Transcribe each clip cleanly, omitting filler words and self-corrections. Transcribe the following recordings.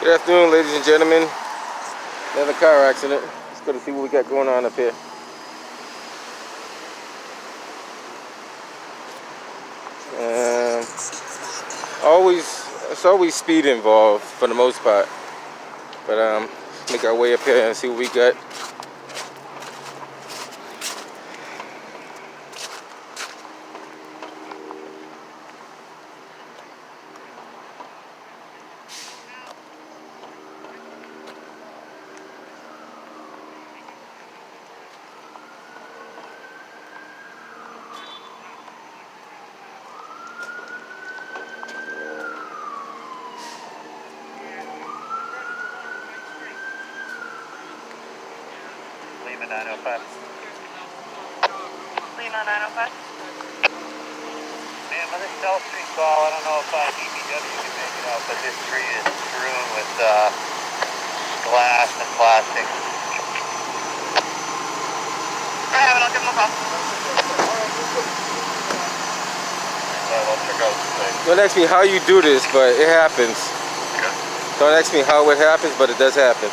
Good afternoon, ladies and gentlemen. Another car accident. Let's go to see what we got going on up here. It's always speed involved for the most part. But make our way up here and see what we got. Lima 905. Lima 905. Man, with this South Street call, I don't know if DPW can make it out, but this street is strewn with glass and plastic. I'll give him a call. I'll check out the thing. Don't ask me how you do this, but it happens. Okay. Don't ask me how it happens, but it does happen.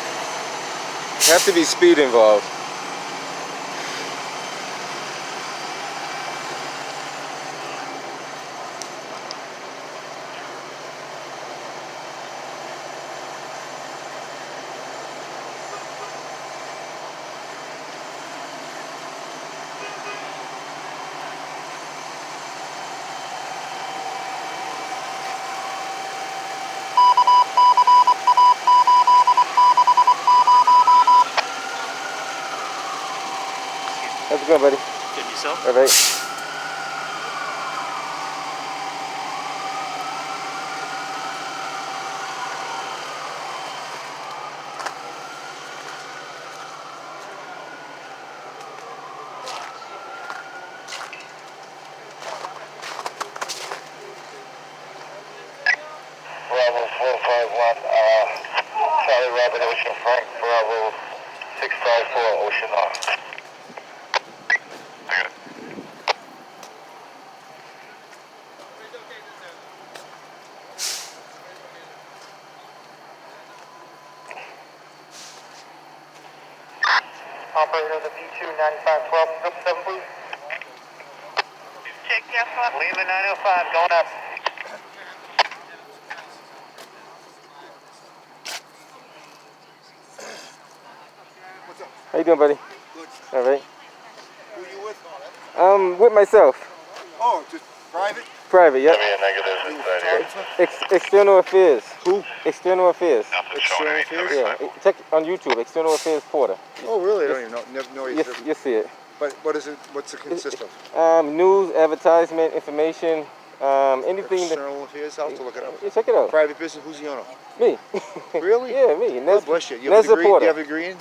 Has to be speed involved. How's it going, buddy? Good, yourself? All right. Bravo 451, Charlie Robert Ocean Frank, Bravo 654 Ocean R. I got it. Operator, the B2 9512, 7 please. Check, yes, what? Lima 905, going up. How you doing, buddy? Good. All right. Who you with? With myself. Oh, just private? Private, yep. Give me a negative inside here. External Affairs. Who? External Affairs. Nothing showing External anything. affairs? Yeah, check on YouTube. External Affairs Porter. Oh, really? I don't even know. Never know You see it. But what is it? What's it consist of? News, advertisement, information, anything that. External affairs? I'll have to look it up. Yeah, check it out. Private business? Who's the owner? Me. Really? Yeah, me. God bless you. You have a Nezra degree? Do Porter. you have a degree in?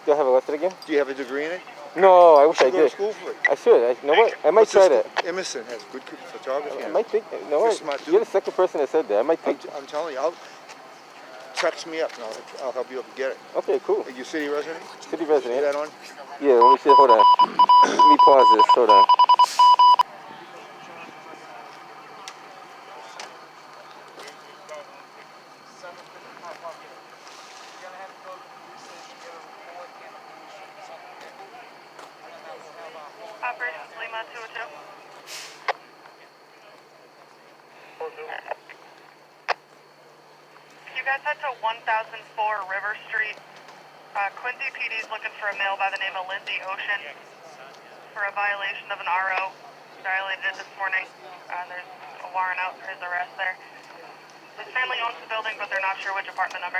Do I have a what's it again? Do you have a degree in it? No, I wish You I should go to did. school for it. I should. You know what? I might What's try this? that. Emerson has good photography. I in might it. think. You know You're a what? smart You're dude. the second person that said that. I might think. I'm telling you, text me up and I'll help you up and get it. Okay, cool. Are you a city resident? City Is resident. that on? Yeah, let me see. Hold on. Let me pause this. Hold on. Operations Lima 202. You guys head to 1004 River Street. Quincy PD is looking for a male by the name of Lindsay Ocean for a violation of an RO. Violated it this morning. There's a warrant out for his arrest there. His family owns the building, but they're not sure which apartment number.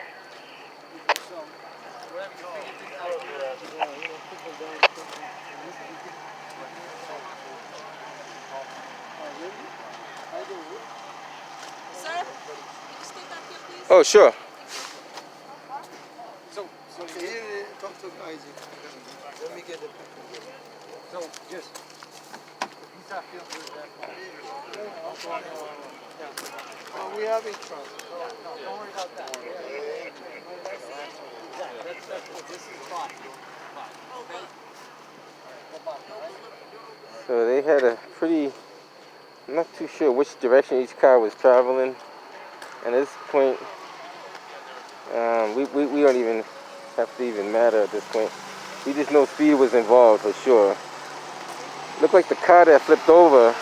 Sir, can you stay back here, please? Oh, sure. So here, talk to Isaac. Let me get the paper. So just, he's not feeling good that Oh, we have each other. Don't worry about that. This is fine. So they had a pretty, I'm not too sure which direction each car was traveling. And at this point, We don't even have to even matter at this point. We just know speed was involved for sure. Looked like the car that flipped over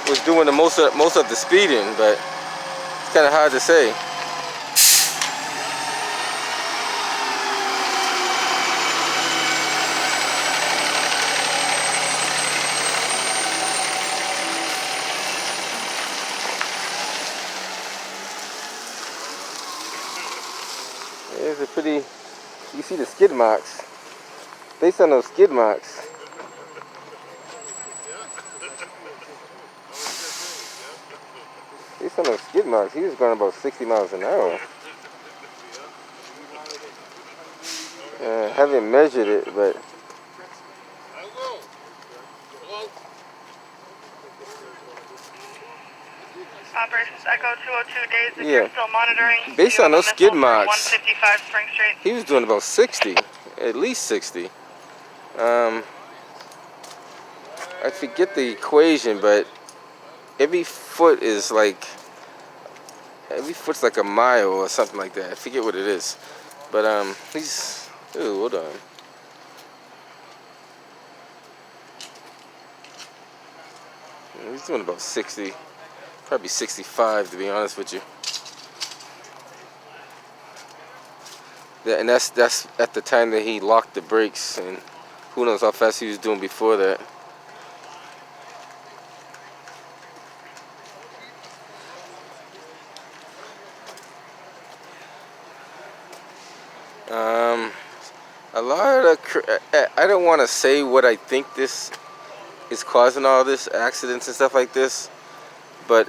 was doing the most of the speeding, but it's kind of hard to say. There's a pretty, you see the skid marks. Based on those skid marks, he was going about 60 miles an hour. Haven't measured it, but Operations Echo 202 days, if Yeah. you're still monitoring. Based you on have a those skid missile for marks, 155 Spring Street. he was doing about 60, at least 60. I forget the equation, but every foot's like a mile or something like that. I forget what it is, but he's, ooh, hold on. He's doing about 60, probably 65 to be honest with you. And that's at the time that he locked the brakes, and who knows how fast he was doing before that. A lot of, I don't want to say what I think this is causing all this accidents and stuff like this, but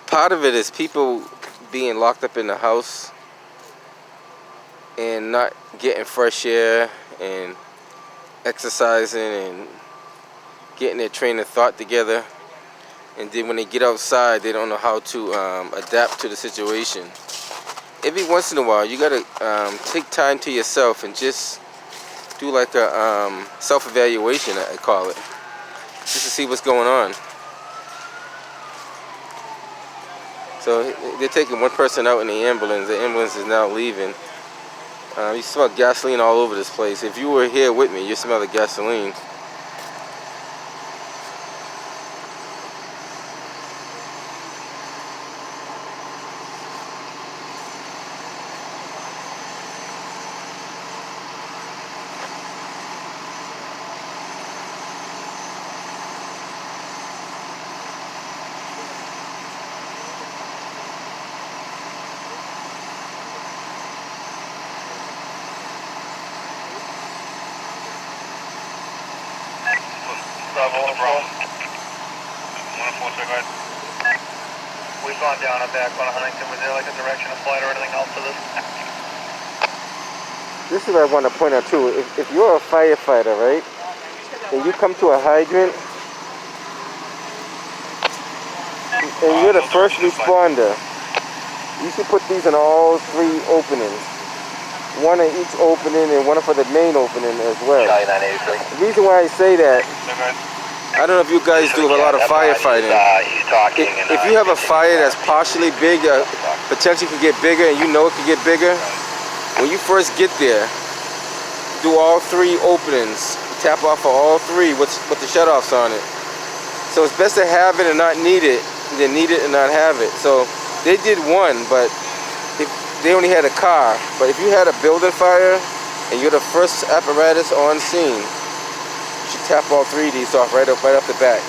part of it is people being locked up in the house and not getting fresh air and exercising and getting their train of thought together, and then when they get outside they don't know how to adapt to the situation. Every once in a while you gotta take time to yourself and just do like a self-evaluation, I call it, just to see what's going on. So they're taking one person out in the ambulance. The ambulance is now leaving. You smell gasoline all over this place. If you were here with me, you smell the gasoline. We've gone down and back on Huntington. Was there like a direction of flight or anything else to this? This is what I want to point out too. If you're a firefighter, right, and you come to a hydrant, and you're the first responder, you should put these in all three openings. One in each opening and one for the main opening as well. The reason why I say that, I don't know if you guys do a lot of firefighting. If you have a fire that's partially big, potentially can get bigger, and you know it can get bigger, when you first get there, do all three openings. Tap off for all three with the shutoffs on it. So it's best to have it and not need it than need it and not have it. So they did one, but they only had a car. But if you had a building fire and you're the first apparatus on scene, you should tap all three of these off right off the bat.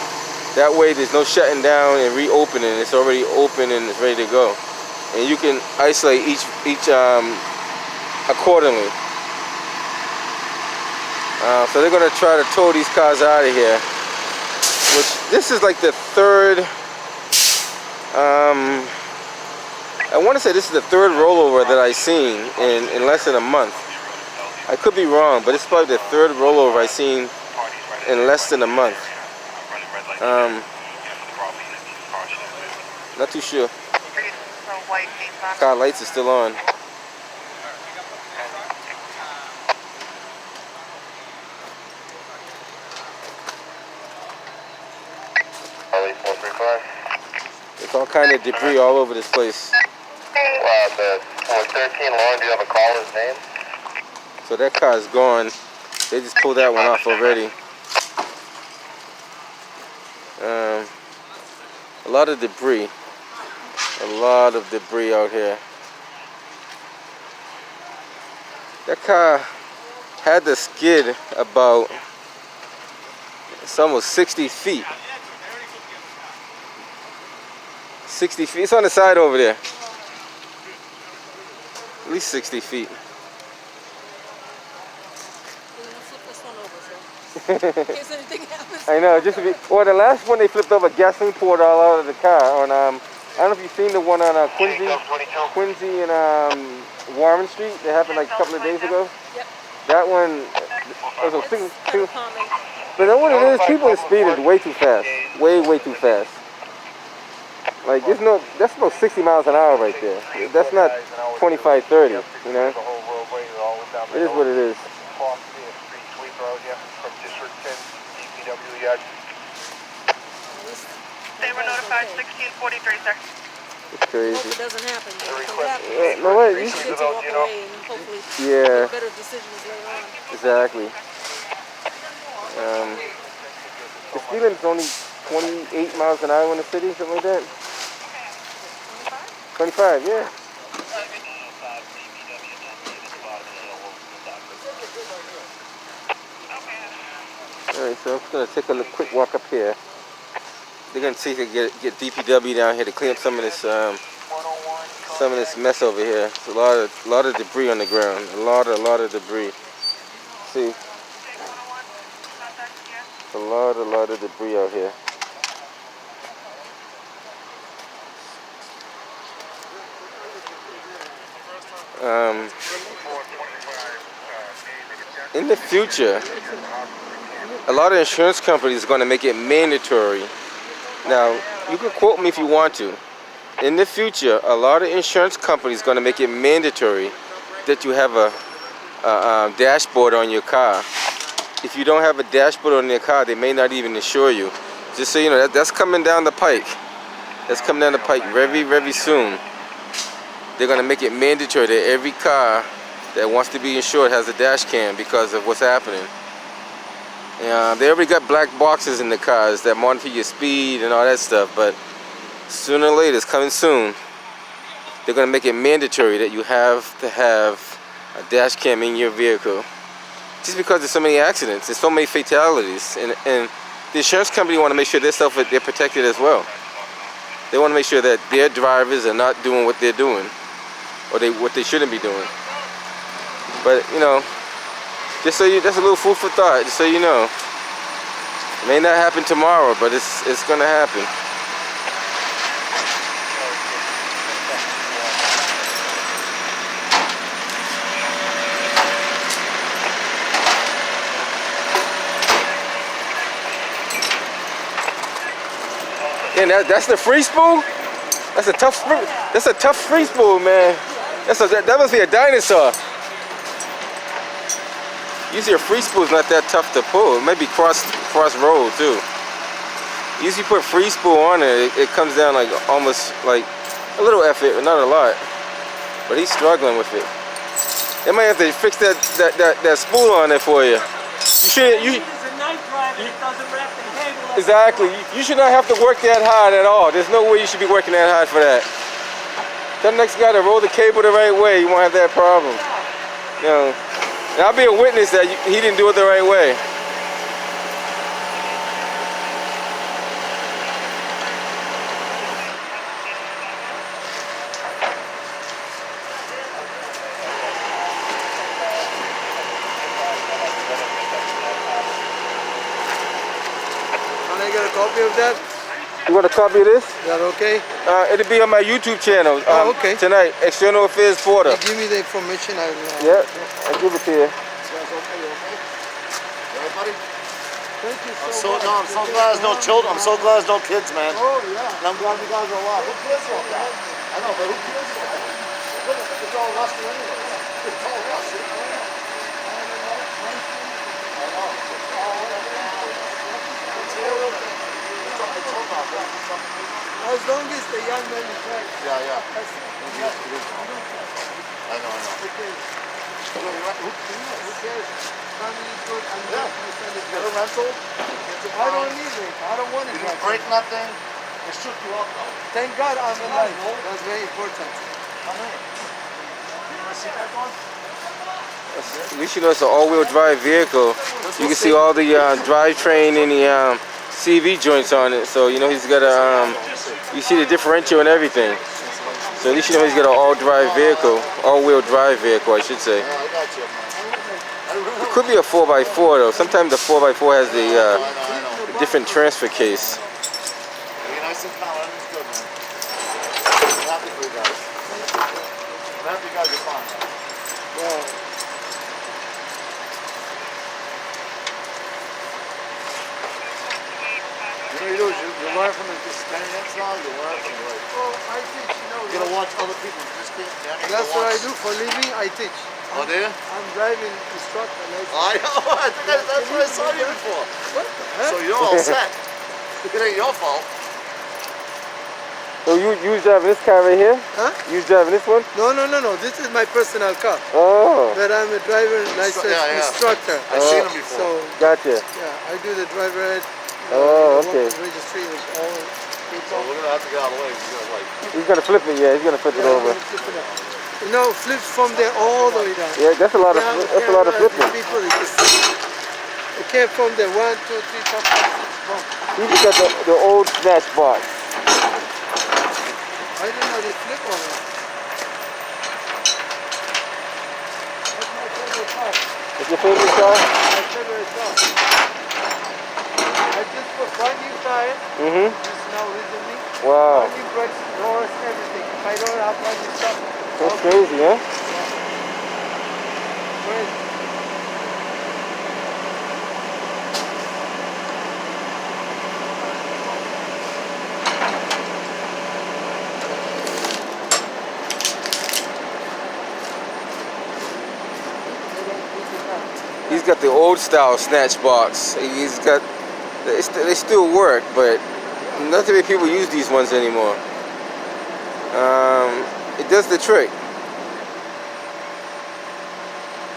That way there's no shutting down and reopening. It's already open and it's ready to go. And you can isolate each accordingly. So they're gonna try to tow these cars out of here. Which, this is like the third, I want to say this is the third rollover that I've seen in less than a month. I could be wrong, but it's probably the third rollover I've seen in less than a month. Not too sure. Car lights are still on. There's all kind of debris all over this place. The 13 long, do you have a caller's name? So that car is gone. They just pulled that one off already. A lot of debris. A lot of debris out here. That car had to skid about, it's almost 60 feet. 60 feet. It's on the side over there. At least 60 feet. We're gonna flip this one over, so in case anything happens. I know, just to be, well, the last one they flipped over gasoline poured all out of the car on, I don't know if you've seen the one on Quincy and Warren Street. That happened like a couple of days ago. Yep. That one, was a It's thing kind too. of common. But then what it is, people's speed is way too fast. Way too fast. Like, there's no, that's about 60 miles an hour right there. That's not 25, 30, you know? It is what it is. They were notified 1643, sir. It's crazy. Hope it doesn't happen. If it happens, No way. we should get to walk away and hopefully Yeah, make better decisions later on. exactly. The speed limit's only 28 miles an hour in the city, something like that. 25, yeah. Alright, so I'm just gonna take a quick walk up here. They're gonna see if they can get DPW down here to clean up some of this mess over here. It's a lot of debris on the ground. A lot of debris. See, a lot of debris out here. In the future, a lot of insurance companies are going to make it mandatory. Now, you can quote me if you want to. In the future, a lot of insurance companies are going to make it mandatory that you have a dashboard on your car. If you don't have a dashboard on your car, they may not even insure you. Just so you know, that's coming down the pike. That's coming down the pike very, very soon. They're going to make it mandatory that every car that wants to be insured has a dash cam because of what's happening. They already got black boxes in the cars that monitor your speed and all that stuff, but sooner or later, it's coming soon, they're going to make it mandatory that you have to have a dash cam in your vehicle. Just because there's so many accidents, there's so many fatalities, and the insurance company want to make sure they're protected as well. They want to make sure that their drivers are not doing what they're doing, or what they shouldn't be doing. But you know, just so that's a little food for thought. Just so you know, it may not happen tomorrow, but it's gonna happen. And that's the free spool. That's a tough free spool, man. That must be a dinosaur. Usually a free spool is not that tough to pull. It might be cross roll too. Usually put free spool on it, it comes down like almost like a little effort, but not a lot. But he's struggling with it. They might have to fix that spool on there for you. Exactly. You should not have to work that hard at all. There's no way you should be working that hard for that. Tell the next guy to roll the cable the right way. You won't have that problem. You know, and I'll be a witness that he didn't do it the right way. Can I get a copy of that? You want a copy of this? Is that okay? It'll be on my YouTube channel okay. tonight. External Affairs Porter. Give me the information. I will. Yeah, I'll give it to you. I'm so glad there's no children. I'm so glad there's no kids, man. Oh yeah. And I'm glad you guys are alive. Who cares about that? I know, but who cares about that? Look, it's all rusty anyway. It's all rusty. I know. It's all As long as the young man is right. Yeah, yeah. That's I know. okay. Who cares? Family is good. I'm Yeah. not my son is Get good. a rental. I don't need it. I don't want it. You didn't break nothing. They shook you up though. Thank God I'm alive. That's very important. Come in. You want to see that one? At least you know it's an all-wheel drive vehicle. You can see all the drivetrain and the CV joints on it. So you know he's got a. You see the differential and everything. So at least you know he's got an all-drive vehicle, all-wheel drive vehicle, I should say. Yeah, I got you, man. It could be a 4x4 though. Sometimes the 4x4 has the I know. different transfer case. Be nice and calm. Everything's good, man. I'm happy for you guys. I'm happy you guys are fine. Wow. You know, you learn from experience now. You learn from like. Oh, I teach, You gotta watch other people. You just can't. You That's what I do for a living. I teach. Oh, do you? I'm driving instructor license. I know. I think that's what I saw you before. What the heck? So you're all set. It ain't your fault. So you driving this car right here? Huh? You driving this one? No. This is my personal car. Oh, But I'm a driver license Yeah. instructor. I've seen them before. So gotcha. yeah, I do the driver ed. Oh, okay. Registry with all So people. we're gonna have to get out of the way. We're gonna like. He's gonna flip it. Yeah, he's gonna flip it over. No, flips from there all the way down. Yeah, that's a lot of flipping. People, they came from the 1, 2, 3, 4, 5, 6 bump. He just got the old snatch box. I didn't know they flip on it. That's my favorite car. What's your favorite car? My favorite car. I just put brand new tire. Mm-hmm. Just now recently. Wow. Brand new brakes, doors, everything. If I don't have brand new stuff. That's crazy, huh? Crazy. He's got the old style snatch box. He's got, they still work, but not too many people use these ones anymore. It does the trick.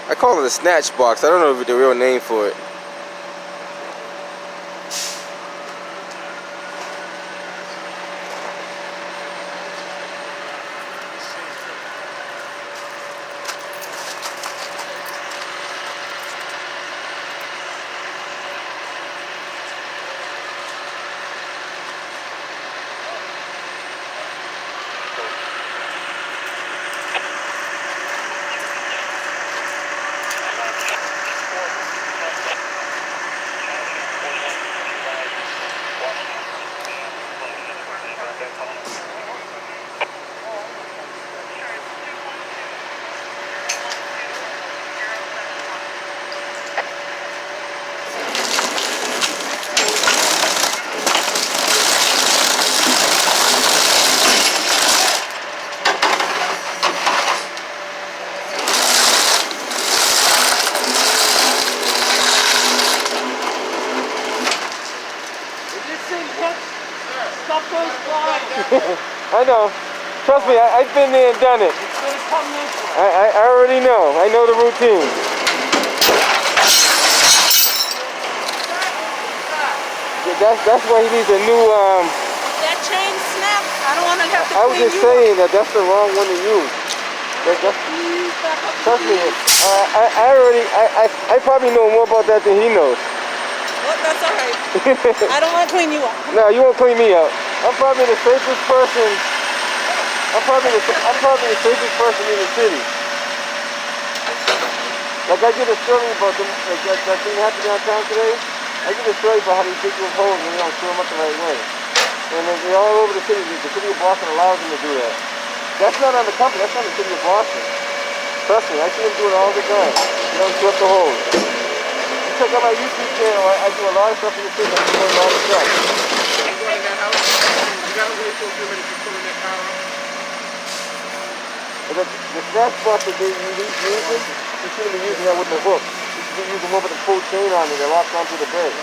I call it a snatch box. I don't know the real name for it. I know. Trust me, I've been there and done it. I already know. I know the routine. That's why he needs a new. That chain snapped. I don't want to have to I was clean just you saying that's the wrong one to use. Please back up. Trust me. I probably know more about that than he knows. Well, that's all right. I don't want to clean you up. No, you won't clean me out. I'm probably the safest person. I'm probably the safest person in the city. Like I did a story about them, like that thing happened downtown today. I did a story about how they dig those holes and they don't screw them up the right way. And they're all over the city. The city of Boston allows them to do that. That's not on the company. That's on the city of Boston. Trust me, I see them do it all the time. They don't screw up the holes. You check out my YouTube channel. I do a lot of stuff in the city. I'm doing a lot of stuff. You go in that house, you gotta wait till a few minutes to pull in that car up. But the snatch box that they using, you shouldn't be using that with the hook. You should be using one with a full chain on it that locks onto the bed.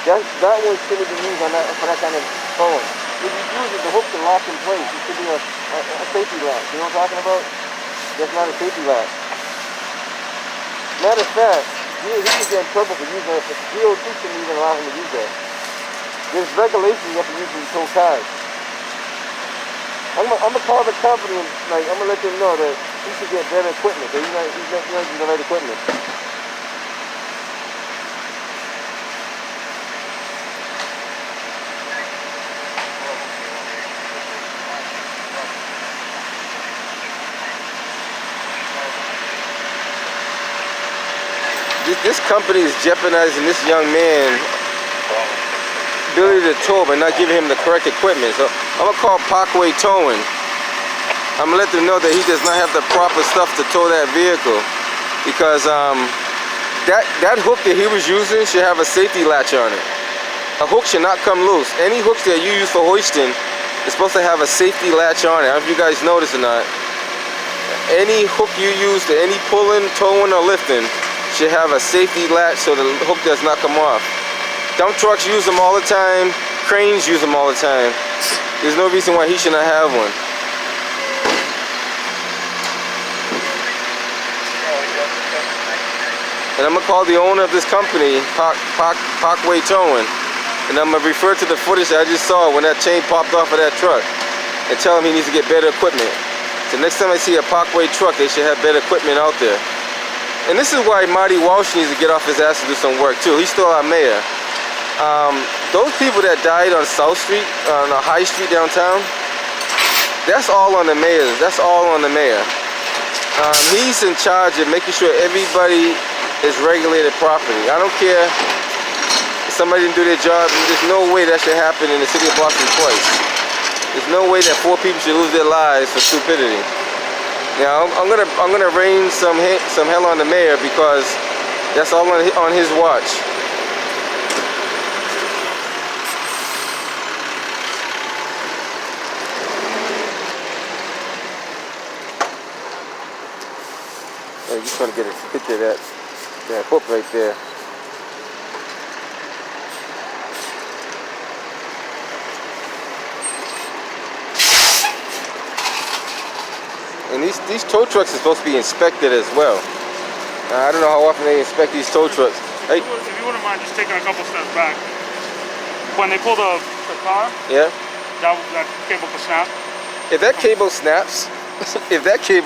That one shouldn't be used on that for that kind of phone. If you use it, the hook can lock in place. It should be a safety latch. You know what I'm talking about? That's not a safety latch. Matter of fact, he can get in trouble for using it. DOT shouldn't even allow him to use that. There's regulations you have to use when you tow cars. I'm gonna call the company and I'm gonna let them know that he should get better equipment. That he's not using the right equipment. This company is jeopardizing this young man's ability to tow by not giving him the correct equipment. So I'm gonna call Parkway Towing. I'm gonna let them know that he does not have the proper stuff to tow that vehicle, because that hook that he was using should have a safety latch on it. A hook should not come loose. Any hooks that you use for hoisting is supposed to have a safety latch on it. I don't know if you guys notice or not. Any hook you use to any pulling, towing, or lifting should have a safety latch so the hook does not come off. Dump trucks use them all the time. Cranes use them all the time. There's no reason why he should not have one. And I'm gonna call the owner of this company, Parkway Towing, and I'm gonna refer to the footage that I just saw when that chain popped off of that truck, and tell him he needs to get better equipment. So next time I see a Parkway truck, they should have better equipment out there. And this is why Marty Walsh needs to get off his ass and do some work too. He's still our mayor. Those people that died on South Street, on High Street downtown, that's all on the mayor. That's all on the mayor. He's in charge of making sure everybody is regulated properly. I don't care if somebody didn't do their job. There's no way that should happen in the city of Boston twice. There's no way that 4 people should lose their lives for stupidity. Now I'm gonna rain some hell on the mayor, because that's all on his watch. I'm just trying to get a picture of that hook right there. And these tow trucks are supposed to be inspected as well. I don't know how often they inspect these tow trucks. Hey. If you wouldn't mind just taking a couple steps back. When they pull the car, yeah, that cable could snap. If that cable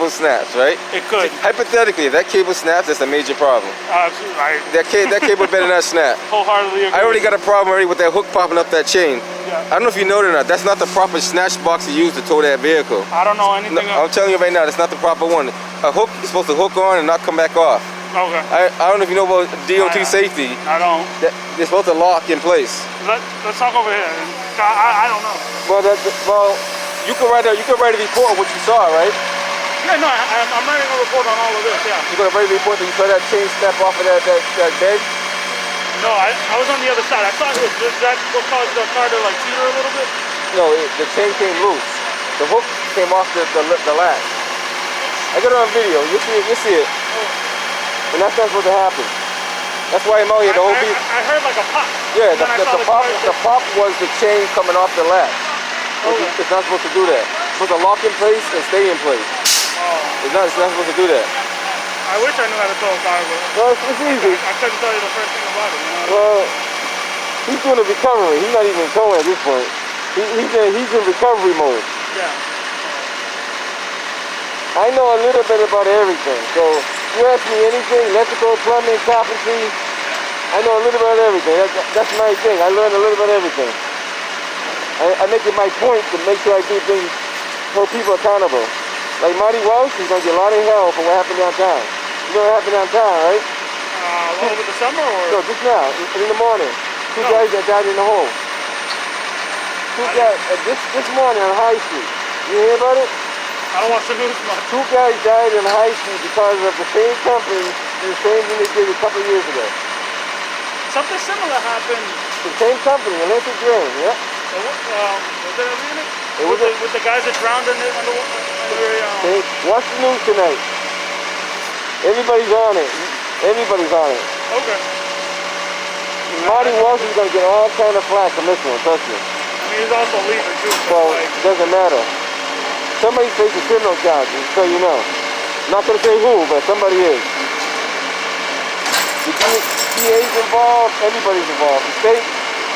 snaps, right? It could. Hypothetically, if that cable snaps, that's a major problem. Absolutely. That cable better not snap. Wholeheartedly agree. I already got a problem already with that hook popping up that chain. Yeah. I don't know if you know it or not. That's not the proper snatch box to use to tow that vehicle. I don't know anything. No, I'm telling you right now, that's not the proper one. A hook is supposed to hook on and not come back off. Okay. I don't know if you know about DOT safety. I don't. They're supposed to lock in place. Let's talk over here. I don't know. Well, you can write a report of what you saw, right? Yeah, no, I'm writing a report on all of this. Yeah. You're gonna write a report that you saw that chain snap off of that bed? No, I was on the other side. I thought that what caused the car to like teeter a little bit. No, the chain came loose. The hook came off the latch. I got it on video. You see it. And that's not supposed to happen. That's why I'm out here. I heard like a pop. Yeah, the pop was the chain coming off the latch. Okay. It's not supposed to do that. It's supposed to lock in place and stay in place. Oh. It's not supposed to do that. I wish I knew how to tow a car, but well, it's easy. I couldn't tell you the first thing about it. Well, he's doing a recovery. He's not even towing at this point. He's in recovery mode. Yeah. I know a little bit about everything. So you ask me anything, electrical, plumbing, carpentry, I know a little bit of everything. That's my thing. I learned a little bit of everything. I make it my point to make sure I do things, hold people accountable. Like Marty Walsh, he's going to get a lot of hell for what happened downtown. You know what happened downtown, right? Over the summer or? No, just now, in the morning. Two guys that died in the hole. Two guys, this morning on High Street. You hear about it? I don't watch the news much. 2 guys died in High Street because of the same company, the same thing they did a couple of years ago. Something similar happened. The same company, Olympic Grain, yeah. Was it a unit? With the guys that drowned in it under watch the news tonight. Everybody's on it. Everybody's on it. Okay. Marty Walsh is going to get all kind of flack from this one, trust me. mean, he's also leaving too. So Well, like, it doesn't matter. Somebody's facing criminal charges, so you know. I'm not gonna say who, but somebody is. The DA's involved, everybody's involved. The state,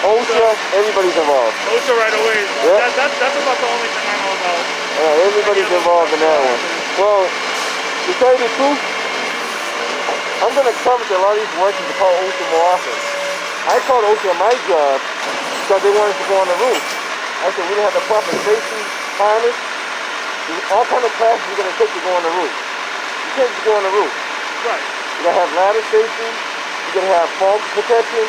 OSHA, everybody's involved. OSHA right away. Yeah. That's about the only thing I know about. Everybody's involved in that one. Well, to tell you the truth, I'm gonna cover a lot of these workers to call OSHA more often. I called OSHA on my job because they wanted to go on the roof. I said we didn't have the proper safety harness. All kind of classes you're gonna take to go on the roof. You can't just go on the roof. Right. You gotta have ladder safety. You gotta have fall protection.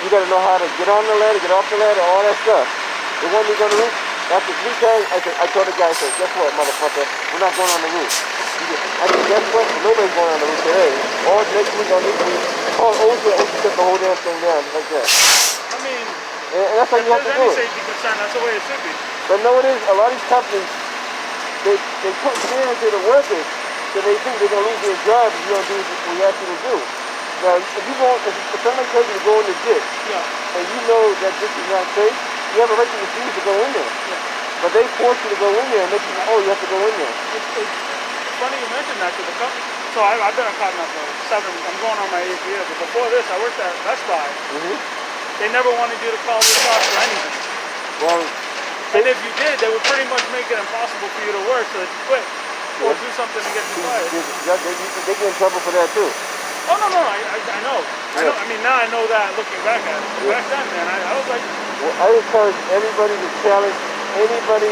You gotta know how to get on the ladder, get off the ladder, all that stuff. They want me to go on the roof. After 3 times, I told the guy, I said, guess what, motherfucker? We're not going on the roof. I said, guess what? Nobody's going on the roof today. Or next week on this week. Oh, OSHA took the whole damn thing down like that. I mean, And that's how if you have to there's do any it. safety concern, that's the way it should be. But no, it is. A lot of these companies, they put fear into the workers, so they think they're going to lose their job if you don't do what you ask you to do. Now, if somebody tells you to go in the ditch, Yeah. and you know that this is not safe, you have a right to refuse to go in there. Yeah. But they force you to go in there and make you, oh, you have to go in there. It's funny you mentioned that to the company. So I've been a cop now for 7. I'm going on my 8th year. But before this, I worked at Best Buy. They never wanted you to call the cops for anything. Well, And if you did, they would pretty much make it impossible for you to work so that you quit or do something to get you fired. they get in trouble for that too. Oh no, I know. I know. I mean, now I know that looking back at it. But back then, man, I was like, Well, I encourage everybody to challenge anybody.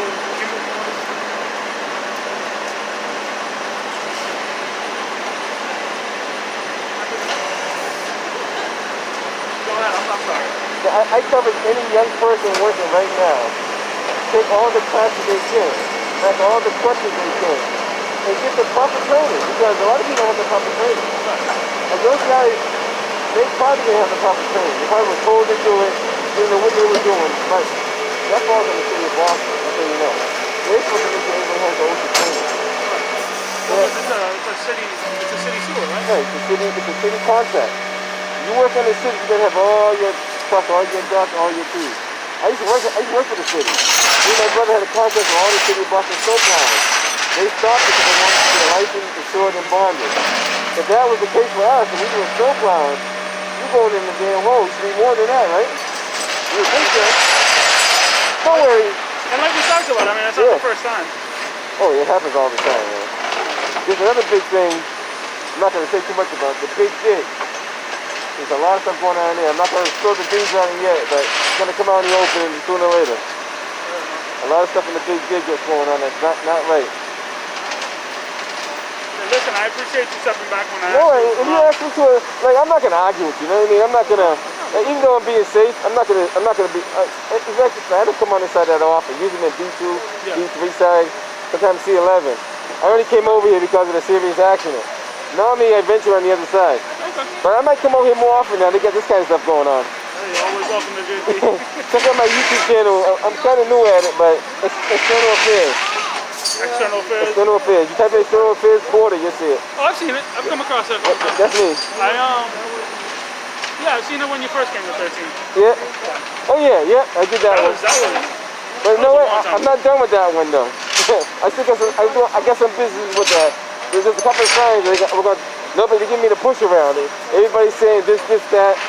Go ahead. I'm sorry. I encourage any young person working right now, take all the classes they can, ask all the questions they can, and get the proper training, because a lot of people don't have the proper training. And those guys, they probably didn't have the proper training. They probably were told to do it, didn't know what they were doing. But that falls in the city of Boston, that's how you know. They're supposed to make sure everyone has the OSHA training. Well, it's a city sewer, right? Hey, it's a city contract. You work in the city, you gotta have all your trucks, all your ducks, all your keys. I used to work for the city. Me and my brother had a contract with all the city of Boston soap lines. They stopped it because they wanted to get a license, insured, and bonded. If that was the case for us, and we were soap lines, you're going in the damn hole. You should be more than that, right? You would think that. Don't worry. And like we talked about, I mean, that's not the first time. Oh, it happens all the time, man. There's another big thing, I'm not going to say too much about, the big dig. There's a lot of stuff going on there. I'm not going to spill the beans on it yet, but it's going to come out in the open sooner or later. A lot of stuff in the big dig that's going on that's not right. Listen, I appreciate you stepping back when I No, asked you. if you ask me to, like, I'm not going to argue with you, you know what I mean? I'm not going to, even though I'm being safe, I'm not going to be, I don't come on this side that often, usually in B2, B3 side, sometimes C11. I only came over here because of the serious accident. Normally I venture on the other side. Okay. But I might come over here more often now. They got this kind of stuff going on. Hey, always welcome to JP. Check out my YouTube channel. I'm kind of new at it, but it's External Affairs. External Affairs? External Affairs. You type in External Affairs Border, you'll see it. Oh, I've seen it. I've come across it. That's me. Yeah, I've seen it when you first came to 13. Yeah. Oh yeah, I did that one. But you know what? I'm not done with that one though. I got some business with that. There's just a couple of signs nobody give me the push around it. Everybody's saying this, that.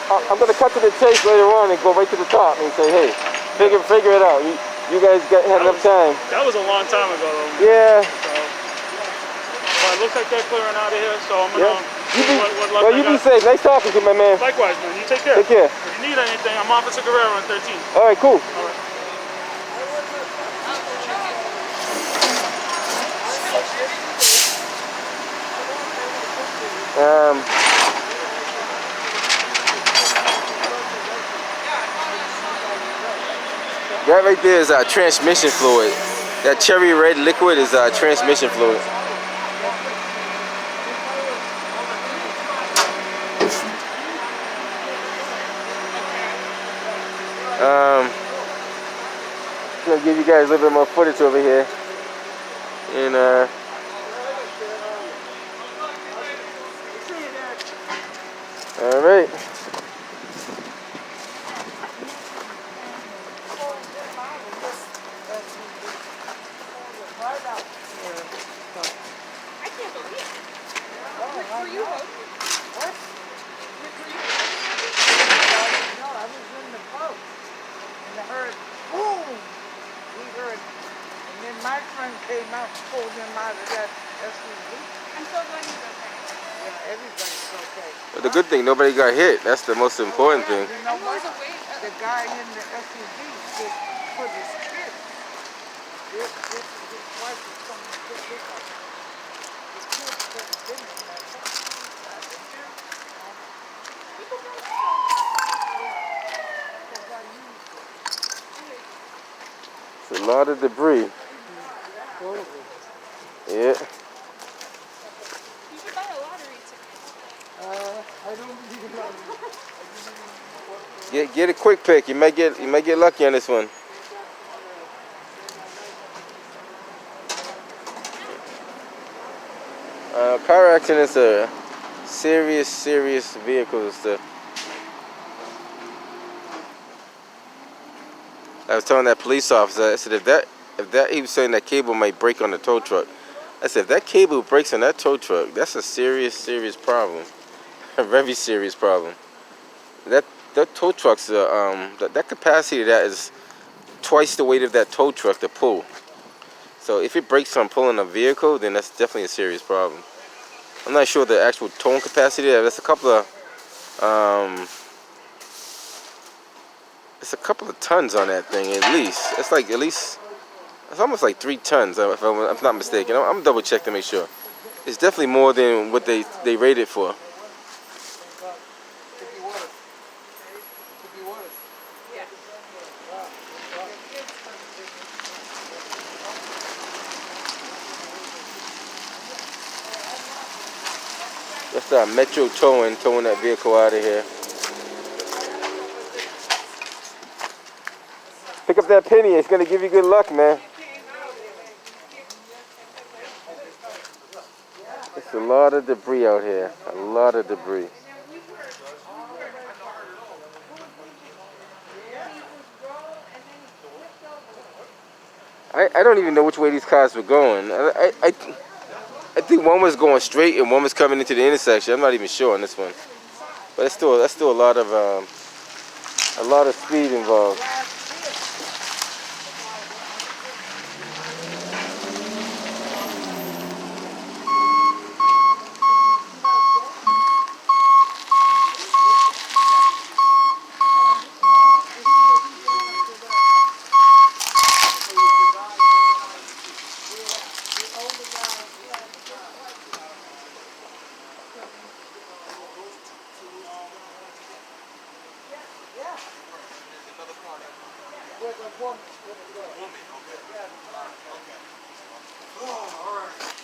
I'm gonna cut to the chase later on and go right to the top and say, hey, figure it out. You guys had enough time. That was a long time ago though. Yeah. So, but it looks like they're clearing out of here, so I'm gonna what luck you be safe. Nice talking to you, my man. Likewise, man. You take care. Take care. If you need anything, I'm Officer Guerrero on 13. All right, cool. All right. That right there is transmission fluid. That cherry red liquid is transmission fluid. Gonna give you guys a little bit more footage over here. And all right. I can't believe it. Were you home? What? Were you No, I was in the boat. And I heard, boom! We heard, and then my friend came out and pulled him out of that SUV. I'm so glad he's okay. Yeah, everybody's okay. But the good thing, nobody got hit. That's the most important thing. You know I'm always what? away. The guy in the SUV just put his kids. His wife was coming to pick this up. The kids put dinner in that car. It's a lot of debris. Yeah. You should buy a lottery ticket. I don't believe it. Get a quick pick. You might get lucky on this one. Car accidents are serious vehicles. I was telling that police officer, I said if that he was saying that cable might break on the tow truck. I said if that cable breaks on that tow truck, that's a serious problem. A very serious problem. That tow truck's that capacity of that is twice the weight of that tow truck to pull. So if it breaks on pulling a vehicle, then that's definitely a serious problem. I'm not sure the actual towing capacity. That's a couple of it's a couple of tons on that thing at least. It's like it's almost like 3 tons if I'm not mistaken. I'm gonna double check to make sure. It's definitely more than what they rated for. That's Metro towing that vehicle out of here. Pick up that penny. It's gonna give you good luck, man. It's a lot of debris out here. A lot of debris. I don't even know which way these cars were going. I think one was going straight and one was coming into the intersection. I'm not even sure on this one, but that's still a lot of speed involved. Oh, all right.